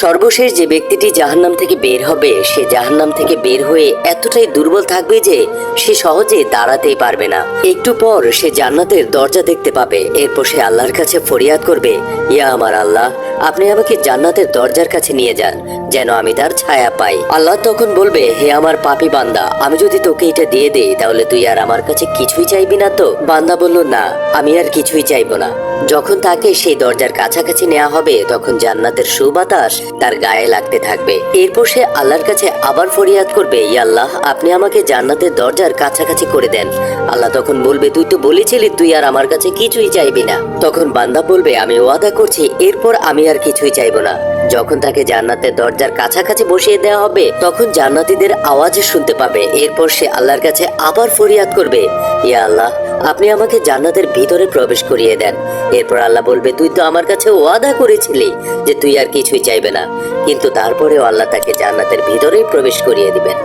সর্বশেষ যে ব্যক্তিটি জাহান্নাম থেকে বের হবে সে জাহান্নাম থেকে বের হয়ে এতটাই দুর্বল থাকবে যে সে সহজে দাঁড়াতেই পারবে না। একটু পর সে জান্নাতের দরজা দেখতে পাবে। এরপর সে আল্লাহর কাছে ফরিয়াদ করবে, ইয়া আমার আল্লাহ, আপনি আমাকে জান্নাতের দরজার কাছে নিয়ে যান যেন আমি তার ছায়া পাই। আল্লাহ তখন বলবে, হে আমার পাপী বান্দা, আমি যদি তোকে এটা দিয়ে দেই তাহলে তুই আর আমার কাছে কিছুই চাইবি না তো? বান্দা বলল, না, আমি আর কিছুই চাইবো না। যখন তাকে সেই দরজার কাছাকাছি নেওয়া হবে তখন জান্নাতের সুবাতাস তার গায়ে লাগতে থাকবে। এরপর সে আল্লাহর কাছে আবার ফরিয়াদ করবে, ইয়া আল্লাহ, আপনি আমাকে জান্নাতের দরজার কাছাকাছি করে দেন। আল্লাহ তখন বলবে, তুই তো বলেছিলি তুই আর আমার কাছে কিছুই চাইবি না। তখন বান্দা বলবে, আমি ওয়াদা করছি এরপর আমি আর কিছুই চাইবো না। যখন তাকে জান্নাতের দরজার কাছাকাছি বসিয়ে দেওয়া হবে তখন জান্নাতীদের আওয়াজ শুনতে পাবে। এরপর সে আল্লাহর কাছে আবার ফরিয়াদ করবে, ইয়া আল্লাহ, আপনি আমাকে জান্নাতের ভিতরে প্রবেশ করিয়ে দেন। এরপর আল্লাহ বলবে, তুই তো আমার কাছে ওয়াদা করেছিলি যে তুই আর কিছুই চাইবে না। কিন্তু তারপরেও আল্লাহ তাকে জান্নাতের ভিতরেই প্রবেশ করিয়ে দিবেন।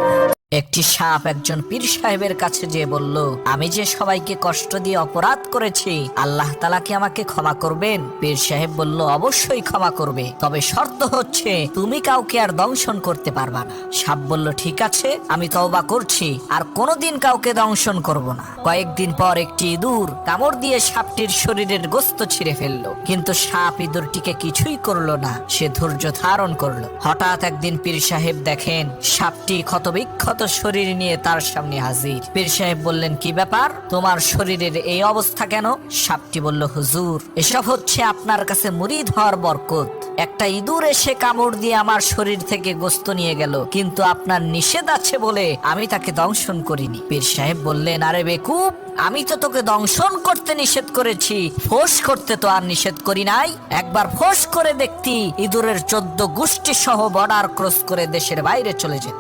একটি সাপ একজন পীর সাহেবের কাছে যেয়ে বলল, আমি যে সবাইকে কষ্ট দিয়ে অপরাধ করেছি, আল্লাহ তাআলা কি আমাকে ক্ষমা করবেন? পীর সাহেব বলল, অবশ্যই ক্ষমা করবে, তবে শর্ত হচ্ছে তুমি কাউকে আর দংশন করতে পারবা না। সাপ বলল, ঠিক আছে, আমি তওবা করছি, আর কোনোদিন কাউকে দংশন করব না। কয়েকদিন পর একটি ইঁদুর কামড় দিয়ে সাপটির শরীরের গোস্ত ছিঁড়ে ফেললো, কিন্তু সাপ ইঁদুরটিকে কিছুই করলো না, সে ধৈর্য ধারণ করলো। হঠাৎ একদিন পীর সাহেব দেখেন সাপটি ক্ষতবিক্ষত শরীর নিয়ে তার সামনে হাজির। পীর সাহেব বললেন, কি ব্যাপার, তোমার শরীরের এই অবস্থা কেন? সাপটি বলল, হুজুর, এসব হচ্ছে আপনার কাছে মুরিদ হওয়ার বরকত। একটা ইঁদুর এসে কামড় দিয়ে আমার শরীর থেকে গোস্ত নিয়ে গেল, কিন্তু আপনার নিষেধ আছে বলে আমি তাকে দংশন করিনি। পীর সাহেব বললেন, আরে বেকুব, আমি তো তোকে দংশন করতে নিষেধ করেছি, ফোঁস করতে তো আর নিষেধ করি নাই। একবার ফোঁস করে দেখতি ইঁদুরের 14 গোষ্ঠী সহ বর্ডার ক্রস করে দেশের বাইরে চলে যেত।